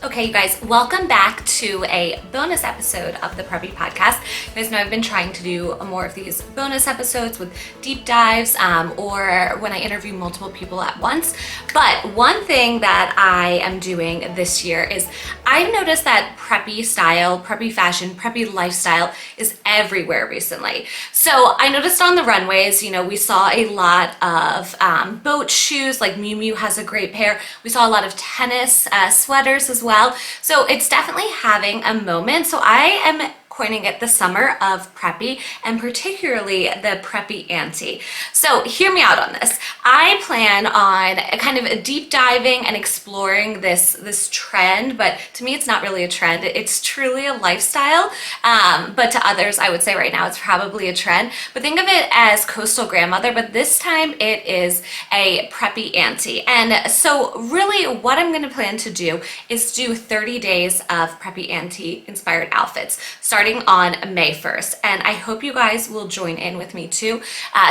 Okay, you guys, welcome back to a bonus episode of the Preppy Podcast. You guys know I've been trying to do more of these bonus episodes with deep dives or when I interview multiple people at once. But one thing that I am doing this year is I've noticed that preppy style, preppy fashion, preppy lifestyle is everywhere recently. So I noticed on the runways, we saw a lot of boat shoes, like Miu Miu has a great pair. We saw a lot of tennis sweaters as well. So it's definitely having a moment. So I am coining it the summer of preppy, and particularly the Preppy Auntie. So hear me out on this. I plan on kind of deep diving and exploring this trend, but to me it's not really a trend. It's truly a lifestyle, but to others I would say right now it's probably a trend. But think of it as coastal grandmother, but this time it is a Preppy Auntie. And so really what I'm going to plan to do is do 30 days of Preppy Auntie inspired outfits, starting on May 1st. And I hope you guys will join in with me too.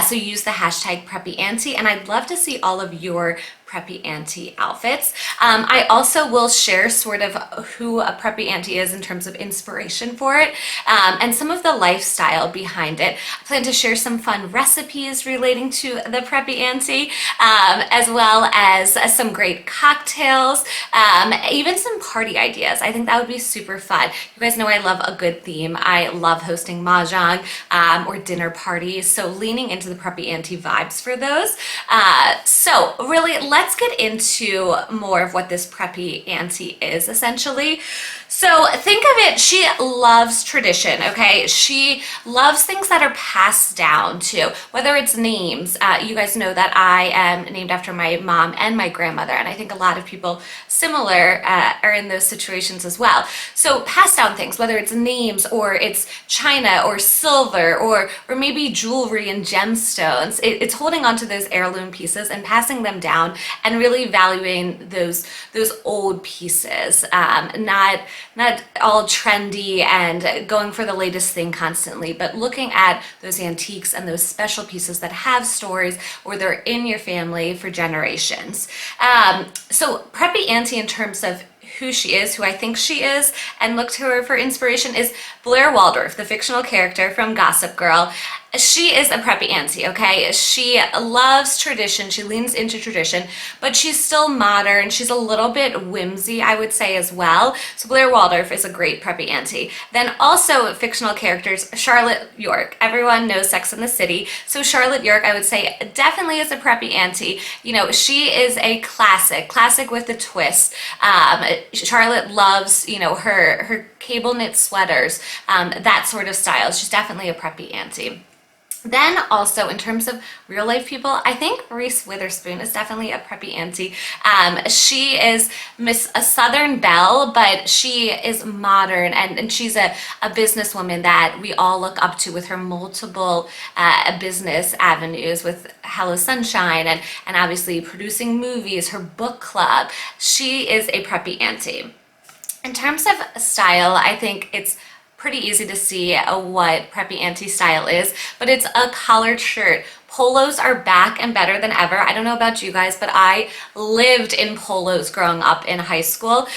So use the hashtag Preppy Auntie, and I'd love to see all of your Preppy Auntie outfits. I also will share sort of who a Preppy Auntie is in terms of inspiration for it, and some of the lifestyle behind it. I plan to share some fun recipes relating to the Preppy Auntie, as well as some great cocktails, even some party ideas. I think that would be super fun. You guys know I love a good theme. I love hosting mahjong or dinner parties, so leaning into the Preppy Auntie vibes for those. So really, let's get into more of what this Preppy Auntie is essentially. So think of it, she loves tradition, okay? She loves things that are passed down too, whether it's names. You guys know that I am named after my mom and my grandmother, and I think a lot of people similar are in those situations as well. So pass down things, whether it's names or it's china or silver or maybe jewelry and gemstones. It's holding on to those heirloom pieces and passing them down and really valuing those old pieces, not all trendy and going for the latest thing constantly, but looking at those antiques and those special pieces that have stories or they're in your family for generations. So Preppy Auntie, in terms of who she is, who I think she is, and look to her for inspiration, is Blair Waldorf, the fictional character from Gossip Girl. She is a Preppy Auntie, okay? She loves tradition, she leans into tradition, but she's still modern. She's a little bit whimsy, I would say, as well. So Blair Waldorf is a great Preppy Auntie. Then also fictional characters, Charlotte York. Everyone knows Sex and the City, so Charlotte York, I would say, definitely is a Preppy Auntie. She is a classic with a twist. Charlotte loves, her cable knit sweaters, that sort of style. She's definitely a Preppy Auntie. Then also in terms of real life people, I think Reese Witherspoon is definitely a Preppy Auntie. She is a Southern belle, but she is modern, and she's a businesswoman that we all look up to with her multiple business avenues with Hello Sunshine and obviously producing movies, her book club. She is a Preppy Auntie. In terms of style, I think it's pretty easy to see what Preppy Auntie style is, but it's a collared shirt. Polos are back and better than ever. I don't know about you guys, but I lived in polos growing up in high school.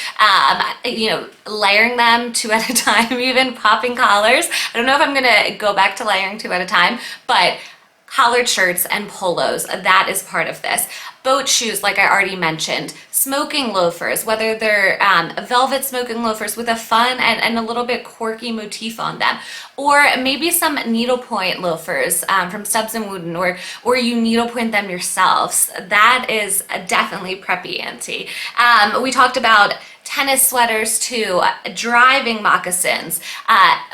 Layering them 2 at a time, even popping collars. I don't know if I'm gonna go back to layering 2 at a time, but collared shirts and polos, that is part of this. Boat shoes, like I already mentioned. Smoking loafers, whether they're velvet smoking loafers with a fun and a little bit quirky motif on them, or maybe some needlepoint loafers from Stubbs and Wooten, or you needlepoint them yourselves. That is definitely Preppy Auntie. We talked about tennis sweaters too, driving moccasins,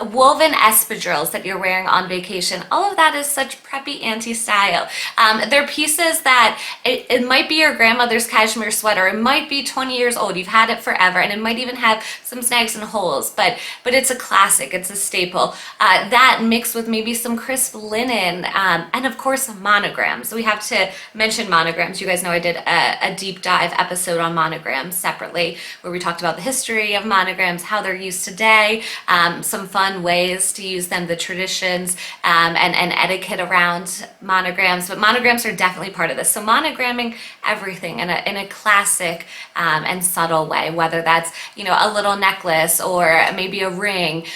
woven espadrilles that you're wearing on vacation. All of that is such Preppy Auntie style. They're pieces that it might be your grandmother's cashmere sweater. It might be 20 years old. You've had it forever, and it might even have some snags and holes, but it's a classic. It's a staple. That mixed with maybe some crisp linen, and of course monograms. We have to mention monograms. You guys know I did a deep dive episode on monograms separately, where we talked about the history of monograms, how they're used today, some fun ways to use them, the traditions, and etiquette around monograms. But monograms are definitely part of this. So monogramming everything in a classic and subtle way, whether that's, a little necklace or maybe a ring,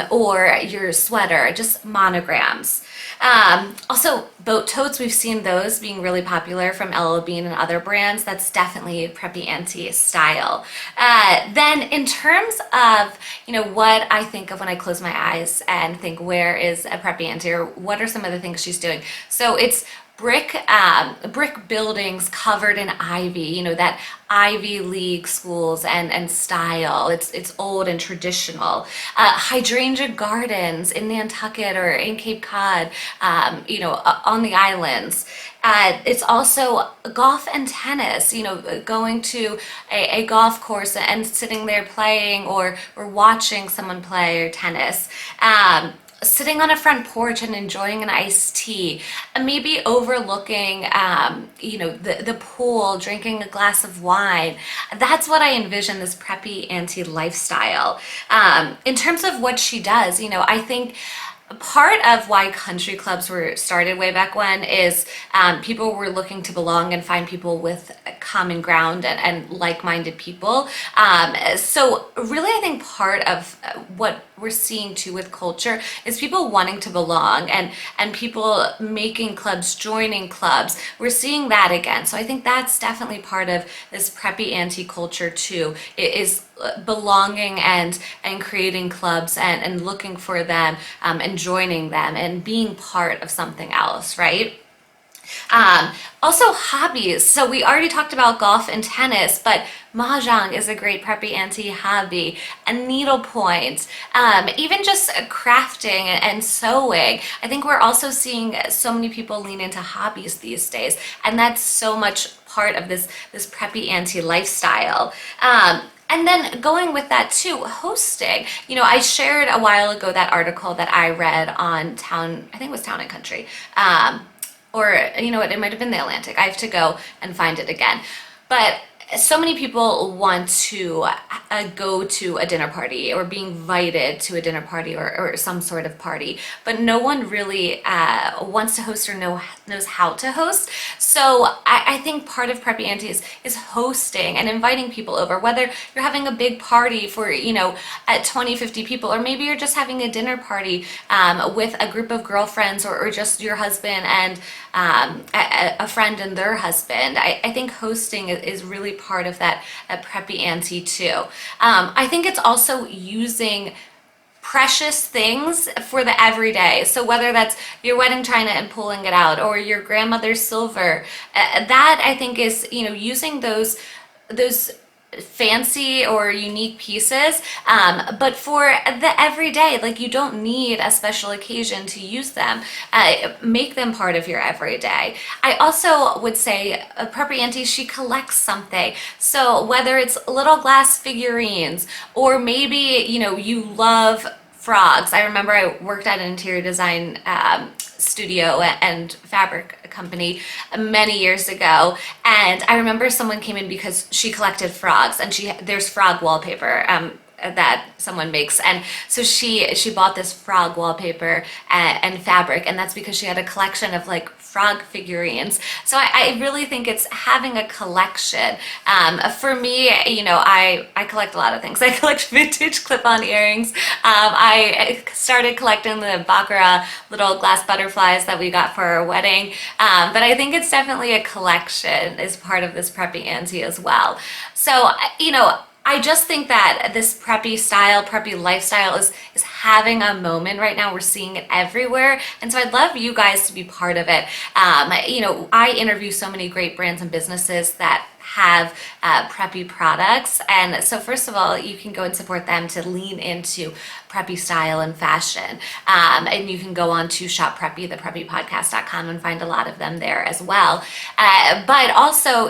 or your sweater, just monograms. Also, boat totes, we've seen those being really popular from LL Bean and other brands. That's definitely Preppy Auntie style. Then in terms of, what I think of when I close my eyes and think, where is a Preppy Auntie, or what are some of the things she's doing? So it's brick buildings covered in ivy, that Ivy League schools and style. It's old and traditional. Hydrangea gardens in Nantucket or in Cape Cod, on the islands. It's also golf and tennis, going to a golf course and sitting there playing or watching someone play or tennis. Sitting on a front porch and enjoying an iced tea, maybe overlooking, the pool, drinking a glass of wine. That's what I envision this Preppy Auntie lifestyle. In terms of what she does, I think part of why country clubs were started way back when is people were looking to belong and find people with common ground and like-minded people. So really, I think part of what we're seeing too with culture is people wanting to belong and people making clubs, joining clubs. We're seeing that again. So I think that's definitely part of this Preppy Auntie culture too. It is belonging and creating clubs and looking for them and joining them and being part of something else, right? Also hobbies. So we already talked about golf and tennis, but mahjong is a great Preppy Auntie hobby, and needlepoint, even just crafting and sewing. I think we're also seeing so many people lean into hobbies these days, and that's so much part of this Preppy Auntie lifestyle. And then going with that too, hosting. I shared a while ago that article that I read on Town, I think it was Town and Country, or you know what, it might have been The Atlantic. I have to go and find it again. But so many people want to go to a dinner party or be invited to a dinner party or some sort of party, but no one really wants to host or knows how to host. So I think part of Preppy Auntie is hosting and inviting people over, whether you're having a big party for, at 20, 50 people, or maybe you're just having a dinner party with a group of girlfriends or just your husband and a friend and their husband. I think hosting is really part of that Preppy Auntie too. I think it's also using precious things for the everyday. So whether that's your wedding china and pulling it out or your grandmother's silver, that I think is, using those fancy or unique pieces, but for the everyday, like you don't need a special occasion to use them. Make them part of your everyday. I also would say a Preppy Auntie, she collects something. So whether it's little glass figurines or maybe, you love frogs. I remember I worked at an interior design studio and fabric company many years ago, and I remember someone came in because she collected frogs, and there's frog wallpaper that someone makes, and so she bought this frog wallpaper and fabric, and that's because she had a collection of like frog figurines. So I really think it's having a collection. For me, I collect a lot of things. I collect vintage clip-on earrings. I started collecting the Baccarat little glass butterflies that we got for our wedding. But I think it's definitely a collection is part of this Preppy Auntie as well. So, I just think that this preppy style, preppy lifestyle is having a moment right now. We're seeing it everywhere. And so I'd love you guys to be part of it. I interview so many great brands and businesses that have preppy products. And so first of all, you can go and support them to lean into preppy style and fashion. And you can go on to shop Preppy, thepreppypodcast.com, and find a lot of them there as well. But also,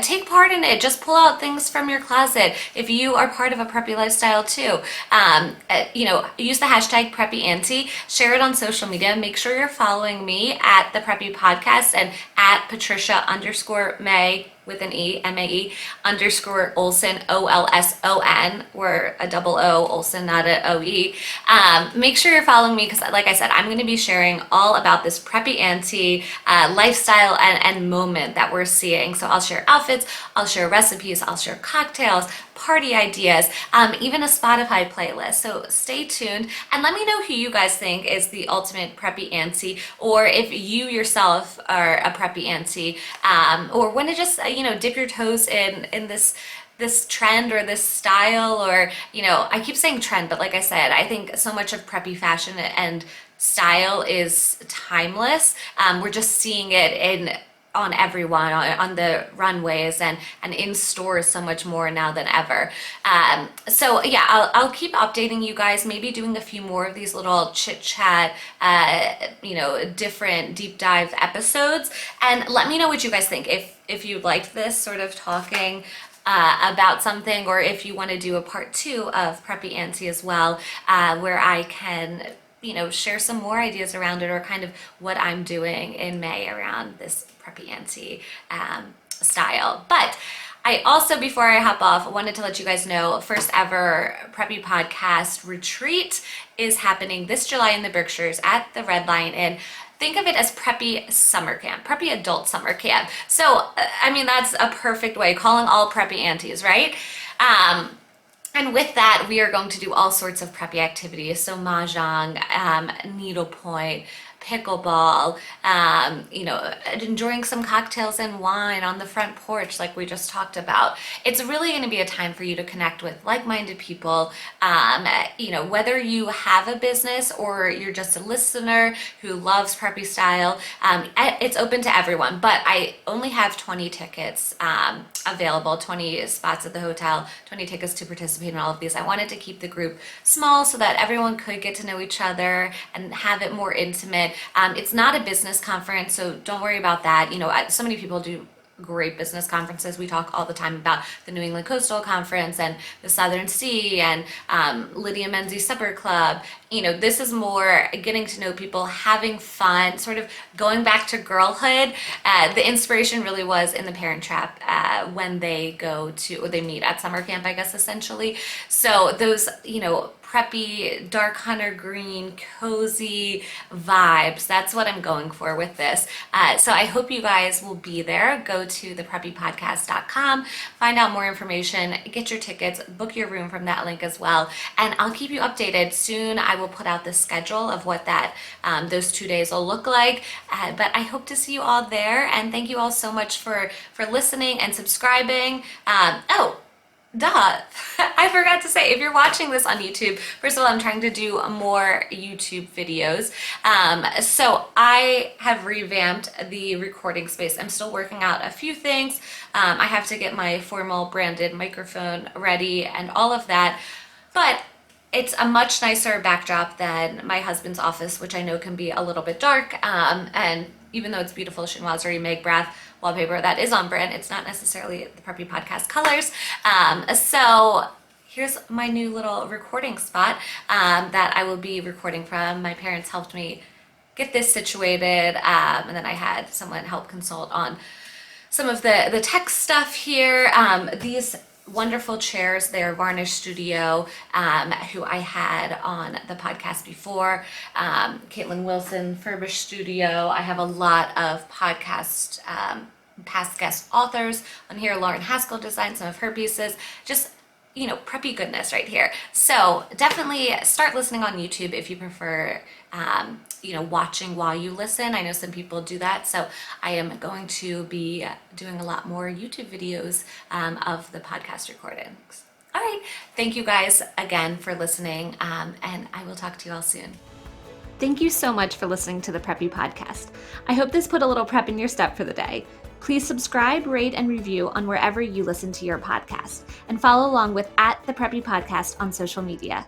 take part in it. Just pull out things from your closet if you are part of a preppy lifestyle too. Use the hashtag Preppy Auntie, share it on social media. Make sure you're following me at the Preppy Podcast and at Patricia_May with an E, M-A-E, underscore Olson, O-L-S-O-N, or a double O, Olson, not a O-E. Make sure you're following me because, like I said, I'm going to be sharing all about this Preppy Auntie lifestyle and moment that we're seeing. So I'll share outfits, I'll share recipes, I'll share cocktails, party ideas, even a Spotify playlist. So stay tuned and let me know who you guys think is the ultimate Preppy Auntie, or if you yourself are a Preppy Auntie, or want to just dip your toes in this trend or this style, or I keep saying trend, but like I said, I think so much of preppy fashion and style is timeless. We're just seeing it on everyone, on the runways and in stores so much more now than ever. So yeah, I'll keep updating you guys, maybe doing a few more of these little chit-chat, different deep dive episodes, and let me know what you guys think. If you liked this sort of talking about something, or if you want to do a part 2 of Preppy Auntie as well, where I can share some more ideas around it, or kind of what I'm doing in May around this Preppy Auntie style. But I also, before I hop off, wanted to let you guys know, first ever Preppy Podcast retreat is happening this July in the Berkshires at the Red Lion Inn. Think of it as Preppy Summer Camp, Preppy Adult Summer Camp. So, I mean, that's a perfect way, calling all Preppy Aunties, right? And with that, we are going to do all sorts of preppy activities. So mahjong, needlepoint, pickleball, enjoying some cocktails and wine on the front porch like we just talked about. It's really going to be a time for you to connect with like-minded people, whether you have a business or you're just a listener who loves preppy style. It's open to everyone, but I only have 20 tickets available, 20 spots at the hotel, 20 tickets to participate in all of these. I wanted to keep the group small so that everyone could get to know each other and have it more intimate. It's not a business conference, so don't worry about that. So many people do great business conferences. We talk all the time about the New England Coastal Conference and the Southern Sea and Lydia Menzies Supper Club. This is more getting to know people, having fun, sort of going back to girlhood. The inspiration really was in The Parent Trap when they they meet at summer camp, I guess, essentially. So those, preppy, dark hunter green, cozy vibes. That's what I'm going for with this. So I hope you guys will be there. Go to thepreppypodcast.com, find out more information, get your tickets, book your room from that link as well. And I'll keep you updated. Soon I will put out the schedule of what those 2 days will look like. But I hope to see you all there. And thank you all so much for listening and subscribing. I forgot to say, if you're watching this on YouTube, first of all, I'm trying to do more YouTube videos. So I have revamped the recording space. I'm still working out a few things. I have to get my formal branded microphone ready and all of that. But it's a much nicer backdrop than my husband's office, which I know can be a little bit dark. And even though it's beautiful chinoiserie Meg Brath wallpaper that is on brand, it's not necessarily the Preppy Podcast colors. So here's my new little recording spot that I will be recording from. My parents helped me get this situated, and then I had someone help consult on some of the tech stuff here. These wonderful chairs, they're Varnish Studio, who I had on the podcast before. Caitlin Wilson, Furbish Studio. I have a lot of podcast past guest authors on here. Lauren Haskell designed some of her pieces. Just preppy goodness right here. So definitely start listening on YouTube if you prefer watching while you listen. I know some people do that, so I am going to be doing a lot more YouTube videos of the podcast recordings. All right, thank you guys again for listening, and I will talk to you all soon. Thank you so much for listening to the Preppy Podcast. I hope this put a little prep in your step for the day. Please subscribe, rate, and review on wherever you listen to your podcast, and follow along with @the Preppy Podcast on social media.